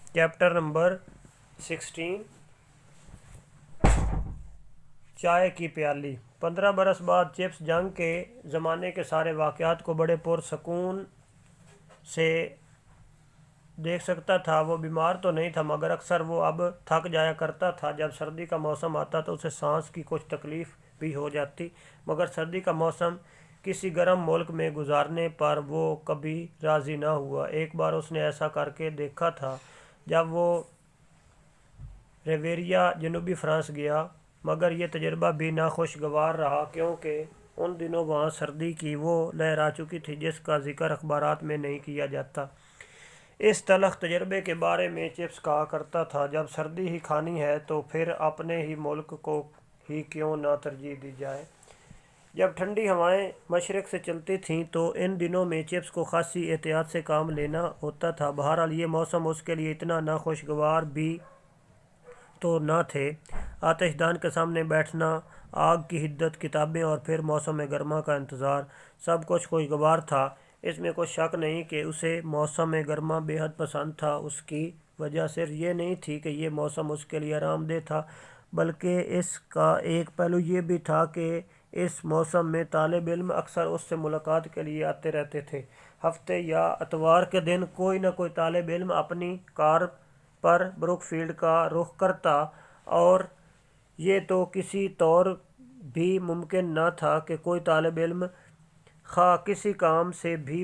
Chapter number 16 चाय की प्याली। 15 बरस बाद चिप्स जंग के ज़माने के सारे वाक़यात को बड़े पुरसकून से देख सकता था। वो बीमार तो नहीं था, मगर अक्सर वो अब थक जाया करता था। जब सर्दी का मौसम आता तो उसे सांस की कुछ तकलीफ़ भी हो जाती, मगर सर्दी का मौसम किसी गर्म मुल्क में गुजारने पर वो कभी राज़ी ना हुआ। एक बार उसने ऐसा करके देखा था जब वो रिवेरिया जनूबी फ्रांस गया, मगर यह तजुर्बा भी नाखुशगवार रहा, क्योंकि उन दिनों वहाँ सर्दी की वो लहर आ चुकी थी जिसका जिक्र अखबारात में नहीं किया जाता। इस तलख तजर्बे के बारे में चिप्स कहा करता था, जब सर्दी ही खानी है तो फिर अपने ही मुल्क को ही क्यों ना तरजीह दी जाए। जब ठंडी हवाएं मशरक़ से चलती थीं तो इन दिनों में चिप्स को खासी एहतियात से काम लेना होता था। बहरहाल ये मौसम उसके लिए इतना नाखुशगवार भी तो न थे। आतिशदान के सामने बैठना, आग की हिद्दत, किताबें और फिर मौसम गर्मा का इंतज़ार, सब कुछ खुशगवार था। इसमें कोई शक नहीं कि उसे मौसम गर्मा बेहद पसंद था। उसकी वजह सिर्फ ये नहीं थी कि ये मौसम उसके लिए आरामदेह था, बल्कि इसका एक पहलू ये भी था कि इस मौसम में तालिब इल्म अक्सर उससे मुलाकात के लिए आते रहते थे। हफ्ते या इतवार के दिन कोई न कोई तालिब इल्म अपनी कार पर ब्रुकफील्ड का रुख करता, और ये तो किसी तौर भी मुमकिन न था कि कोई तालिब इल्म खा किसी काम से भी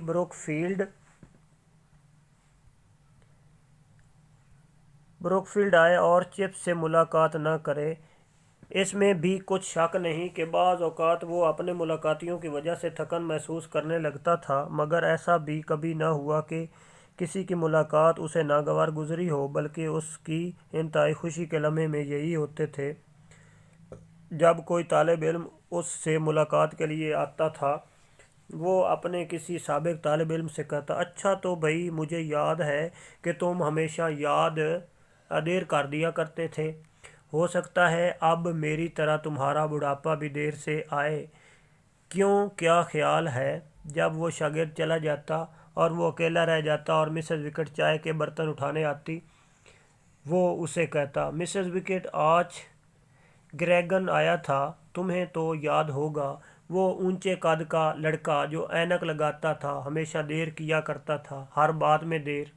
ब्रुकफील्ड आए और चिप्स से मुलाकात न करे। इसमें भी कुछ शक नहीं कि बाज़ औक़ात वो अपने मुलाकातियों की वजह से थकन महसूस करने लगता था, मगर ऐसा भी कभी न हुआ कि किसी की मुलाकात उसे नागवार गुजरी हो, बल्कि उसकी इंतहाई खुशी के लम्हे में यही होते थे जब कोई तालिब इल्म उससे मुलाकात के लिए आता था। वो अपने किसी साबिक तालिब इल्म से कहता, अच्छा तो भाई, मुझे याद है कि तुम हमेशा याद देर कर दिया करते थे। हो सकता है अब मेरी तरह तुम्हारा बुढ़ापा भी देर से आए। क्यों, क्या ख्याल है? जब वो शागिर्द चला जाता और वो अकेला रह जाता और मिसेस विकेट चाय के बर्तन उठाने आती, वो उसे कहता, मिसेस विकेट, आज ग्रेगन आया था, तुम्हें तो याद होगा। वो ऊंचे कद का लड़का जो ऐनक लगाता था, हमेशा देर किया करता था, हर बात में देर।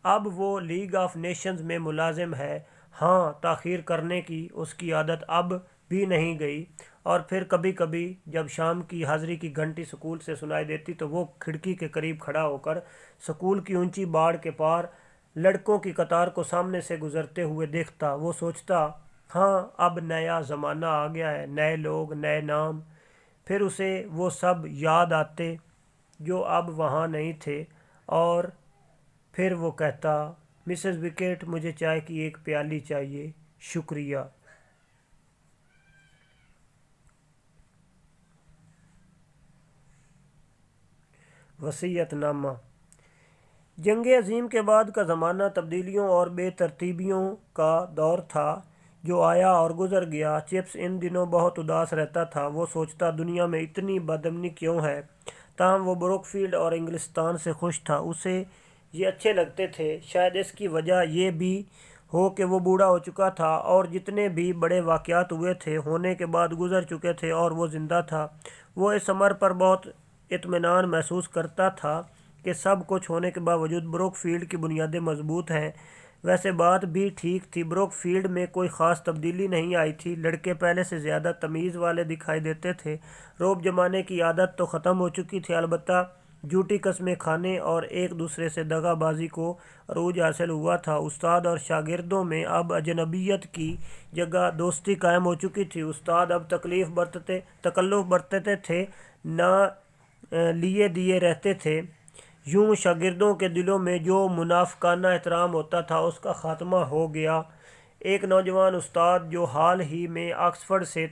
अब वो लीग ऑफ नेशंस में मुलाजिम है। हाँ, ताख़ीर करने की उसकी आदत अब भी नहीं गई। और फिर कभी कभी जब शाम की हाज़िरी की घंटी स्कूल से सुनाई देती तो वो खिड़की के करीब खड़ा होकर स्कूल की ऊंची बाड़ के पार लड़कों की कतार को सामने से गुजरते हुए देखता। वो सोचता, हाँ, अब नया ज़माना आ गया है, नए लोग, नए नाम। फिर उसे वो सब याद आते जो अब वहाँ नहीं थे, और फिर वो कहता, मिसेस विकेट, मुझे चाय की एक प्याली चाहिए, शुक्रिया। वसीयतनामा। जंग अज़ीम के बाद का ज़माना तब्दीलियों और बेतरतीबियों का दौर था जो आया और गुज़र गया। चिप्स इन दिनों बहुत उदास रहता था। वो सोचता, दुनिया में इतनी बदअमनी क्यों है? ताहम वो ब्रुकफील्ड और इंग्लिस्तान से खुश था। उसे ये अच्छे लगते थे। शायद इसकी वजह यह भी हो कि वो बूढ़ा हो चुका था और जितने भी बड़े वाक़यात हुए थे होने के बाद गुज़र चुके थे, और वो ज़िंदा था। वो इस अमर पर बहुत इत्मीनान महसूस करता था कि सब कुछ होने के बावजूद ब्रुकफील्ड की बुनियादें मजबूत हैं। वैसे बात भी ठीक थी, ब्रुकफील्ड में कोई ख़ास तब्दीली नहीं आई थी। लड़के पहले से ज़्यादा तमीज़ वाले दिखाई देते थे। रोब जमाने की आदत तो ख़त्म हो चुकी थी, अलबत्ता झूठी कस्में खाने और एक दूसरे से दगाबाजी को अरूज हासिल हुआ था। उस्ताद और शागिर्दों में अब अजनबियत की जगह दोस्ती कायम हो चुकी थी। उस्ताद अब तकल्लुफ़ बरतते थे, ना लिए दिए रहते थे। यूं शागिर्दों के दिलों में जो मुनाफिकाना एहतराम होता था उसका ख़ात्मा हो गया। एक नौजवान उस्ताद जो हाल ही में ऑक्सफोर्ड से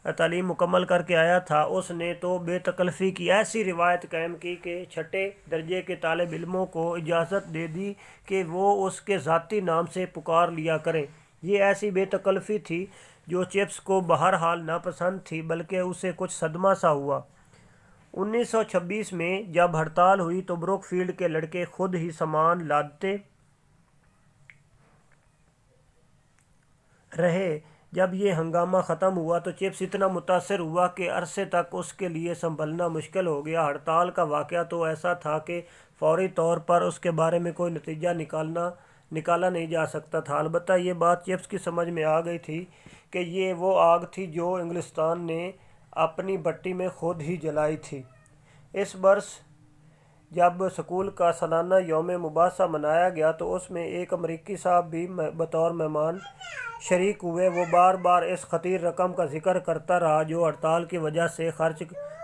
तालीम मुकम्मल करके आया था, उसने तो बेतकल्फ़ी की ऐसी रिवायत कायम की कि छठे दर्जे के तालिब इल्मों को इजाज़त दे दी कि वो उसके ज़ाती नाम से पुकार लिया करें। ये ऐसी बेतकल्फ़ी थी जो चिप्स को बहरहाल नापसंद थी, बल्कि उसे कुछ सदमा सा हुआ। 1926 में जब हड़ताल हुई तो ब्रुकफील्ड के लड़के खुद ही सामान लादते رہے۔ جب یہ ہنگامہ ختم ہوا تو چپس اتنا متاثر ہوا کہ عرصے تک اس کے لیے سنبھلنا مشکل ہو گیا۔ ہڑتال کا واقعہ تو ایسا تھا کہ فوری طور پر اس کے بارے میں کوئی نتیجہ نکالا نہیں جا سکتا تھا۔ البتہ یہ بات چپس کی سمجھ میں آ گئی تھی کہ یہ وہ آگ تھی جو انگلستان نے اپنی بھٹی میں خود ہی جلائی تھی۔ اس برس جب اسکول کا سالانہ یوم مباحثہ منایا گیا تو اس میں ایک امریکی صاحب بھی بطور مہمان شریک ہوئے۔ وہ بار بار اس خطیر رقم کا ذکر کرتا رہا جو ہڑتال کی وجہ سے خرچ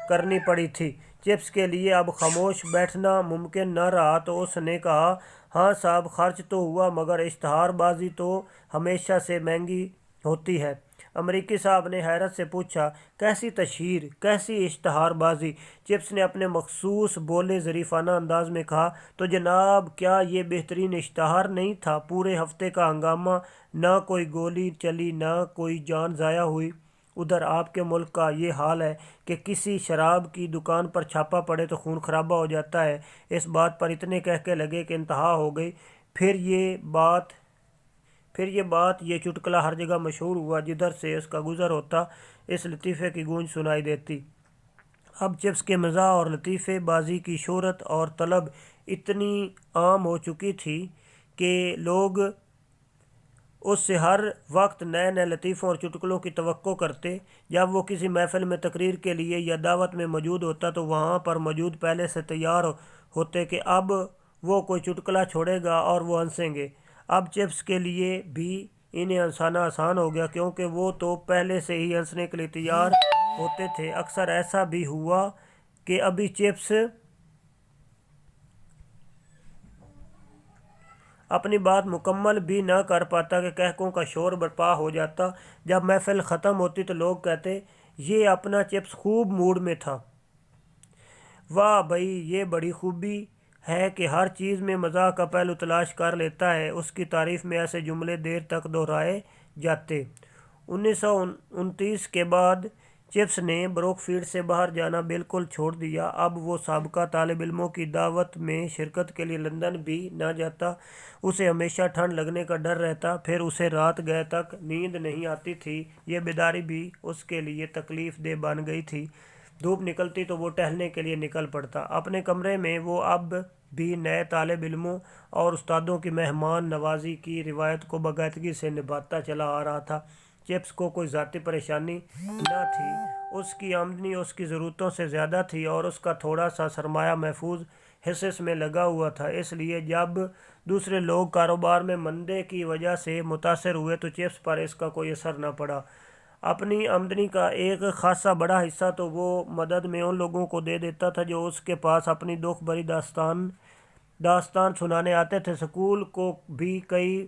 کرنی پڑی تھی۔ چپس کے لیے اب خاموش بیٹھنا ممکن نہ رہا تو اس نے کہا، ہاں صاحب، خرچ تو ہوا مگر اشتہار بازی تو ہمیشہ سے مہنگی ہوتی ہے۔ امریکی صاحب نے حیرت سے پوچھا، کیسی تشہیر، کیسی اشتہار بازی؟ چپس نے اپنے مخصوص بولے ظریفانہ انداز میں کہا، تو جناب کیا یہ بہترین اشتہار نہیں تھا؟ پورے ہفتے کا ہنگامہ، نہ کوئی گولی چلی نہ کوئی جان ضائع ہوئی۔ ادھر آپ کے ملک کا یہ حال ہے کہ کسی شراب کی دکان پر چھاپا پڑے تو خون خرابہ ہو جاتا ہے۔ اس بات پر اتنے کہکے لگے کہ انتہا ہو گئی۔ پھر یہ چٹکلا ہر جگہ مشہور ہوا، جدھر سے اس کا گزر ہوتا اس لطیفے کی گونج سنائی دیتی۔ اب چپس کے مزاح اور لطیفے بازی کی شہرت اور طلب اتنی عام ہو چکی تھی کہ لوگ اس سے ہر وقت نئے نئے لطیفوں اور چٹکلوں کی توقع کرتے۔ جب وہ کسی محفل میں تقریر کے لیے یا دعوت میں موجود ہوتا تو وہاں پر موجود پہلے سے تیار ہوتے کہ اب وہ کوئی چٹکلا چھوڑے گا اور وہ ہنسیں گے۔ اب چپس کے لیے بھی انہیں ہنسانا آسان ہو گیا کیونکہ وہ تو پہلے سے ہی ہنسنے کے لیے تیار ہوتے تھے۔ اکثر ایسا بھی ہوا کہ ابھی چپس اپنی بات مکمل بھی نہ کر پاتا کہ قہقہوں کا شور برپا ہو جاتا۔ جب محفل ختم ہوتی تو لوگ کہتے، یہ اپنا چپس خوب موڈ میں تھا۔ واہ بھئی، یہ بڑی خوبی ہے کہ ہر چیز میں مزاح کا پہلو تلاش کر لیتا ہے۔ اس کی تعریف میں ایسے جملے دیر تک دہرائے جاتے۔ 1929 کے بعد چپس نے بروک فیلڈ سے باہر جانا بالکل چھوڑ دیا۔ اب وہ سابقہ طالب علموں کی دعوت میں شرکت کے لیے لندن بھی نہ جاتا۔ اسے ہمیشہ ٹھنڈ لگنے کا ڈر رہتا، پھر اسے رات گئے تک نیند نہیں آتی تھی۔ یہ بیداری بھی اس کے لیے تکلیف دہ بن گئی تھی۔ دھوپ نکلتی تو وہ ٹہلنے کے لیے نکل پڑتا۔ اپنے کمرے میں وہ اب بھی نئے طالب علموں اور استادوں کی مہمان نوازی کی روایت کو باقاعدگی سے نبھاتا چلا آ رہا تھا۔ چپس کو کوئی ذاتی پریشانی نہ تھی۔ اس کی آمدنی اس کی ضرورتوں سے زیادہ تھی اور اس کا تھوڑا سا سرمایہ محفوظ حصص میں لگا ہوا تھا۔ اس لیے جب دوسرے لوگ کاروبار میں مندے کی وجہ سے متاثر ہوئے تو چپس پر اس کا کوئی اثر نہ پڑا۔ اپنی آمدنی کا ایک خاصا بڑا حصہ تو وہ مدد میں ان لوگوں کو دے دیتا تھا جو اس کے پاس اپنی دکھ بھری داستان سنانے آتے تھے۔ اسکول کو بھی کئی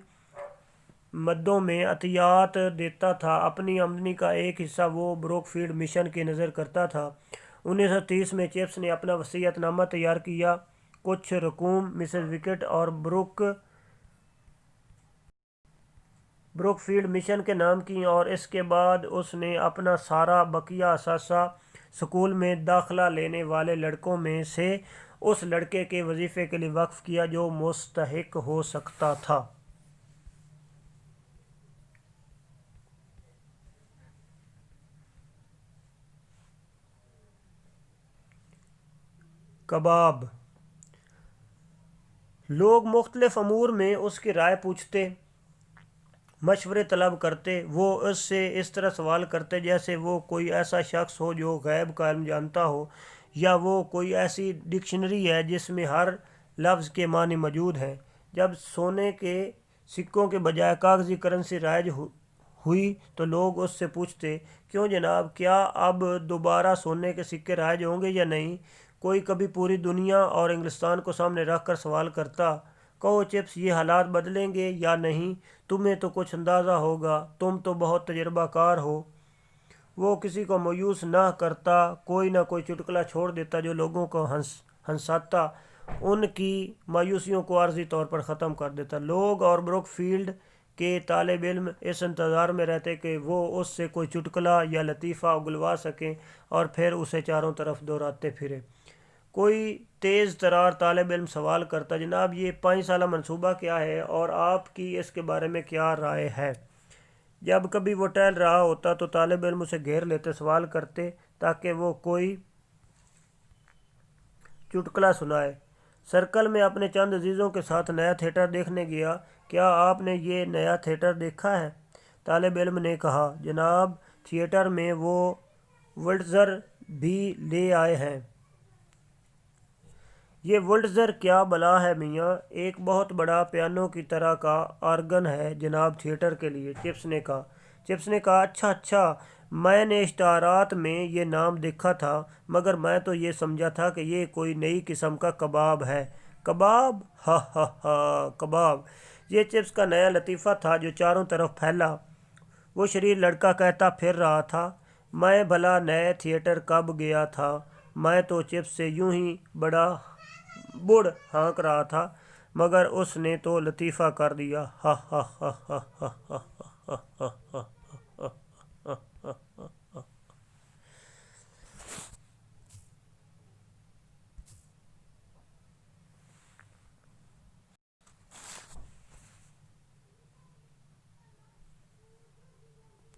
مدوں میں عطیات دیتا تھا۔ اپنی آمدنی کا ایک حصہ وہ بروک فیلڈ مشن کی نذر کرتا تھا۔ 1930 میں چپس نے اپنا وصیت نامہ تیار کیا۔ کچھ رقوم مسز وکٹ اور بروک فیلڈ مشن کے نام کیں اور اس کے بعد اس نے اپنا سارا بقیہ اثاثہ اسکول میں داخلہ لینے والے لڑکوں میں سے اس لڑکے کے وظیفے کے لیے وقف کیا جو مستحق ہو سکتا تھا۔ کباب۔ لوگ مختلف امور میں اس کی رائے پوچھتے، مشورے طلب کرتے۔ وہ اس سے اس طرح سوال کرتے جیسے وہ کوئی ایسا شخص ہو جو غیب کا علم جانتا ہو، یا وہ کوئی ایسی ڈکشنری ہے جس میں ہر لفظ کے معنی موجود ہیں۔ جب سونے کے سکوں کے بجائے کاغذی کرنسی رائج ہوئی تو لوگ اس سے پوچھتے، کیوں جناب، کیا اب دوبارہ سونے کے سکے رائج ہوں گے یا نہیں؟ کوئی کبھی پوری دنیا اور انگلستان کو سامنے رکھ کر سوال کرتا، کہو چپس، یہ حالات بدلیں گے یا نہیں؟ تمہیں تو کچھ اندازہ ہوگا، تم تو بہت تجربہ کار ہو۔ وہ کسی کو مایوس نہ کرتا، کوئی نہ کوئی چٹکلا چھوڑ دیتا جو لوگوں کو ہنساتا، ان کی مایوسیوں کو عارضی طور پر ختم کر دیتا۔ لوگ اور بروک فیلڈ کے طالب علم اس انتظار میں رہتے کہ وہ اس سے کوئی چٹکلا یا لطیفہ اگلوا سکیں اور پھر اسے چاروں طرف دہراتے پھریں۔ کوئی تیز ترار طالب علم سوال کرتا، جناب یہ 5 سالہ منصوبہ کیا ہے اور آپ کی اس کے بارے میں کیا رائے ہے؟ जब कभी वो टहल रहा होता तो तालिब इल्म उसे घेर लेते, सवाल करते ताकि वो कोई चुटकुला सुनाए। सर्कल में अपने चंद अजीज़ों के साथ नया थिएटर देखने गया। क्या आपने ये नया थिएटर देखा है? तालिब इल्म ने कहा, जनाब, थिएटर में वो वुल्ट्ज़र भी ले आए हैं। ये वुल्ट्ज़र क्या बला है मियाँ? एक बहुत बड़ा पियानो की तरह का ऑर्गन है जनाब, थिएटर के लिए, चिप्स ने कहा। चिप्स ने कहा, अच्छा अच्छा, मैंने इश्तारात में ये नाम देखा था, मगर मैं तो ये समझा था कि ये कोई नई किस्म का कबाब है। कबाब? हा हा हा, कबाब। ये चिप्स का नया लतीफ़ा था जो चारों तरफ फैला। वो शरीर लड़का कहता फिर रहा था, मैं भला नए थिएटर कब गया था? मैं तो चिप्स से यूं ही बड़ा बुढ़ हाँक रहा था, मगर उसने तो लतीफ़ा कर दिया। हा हा हा हा हा हा हा हा हा।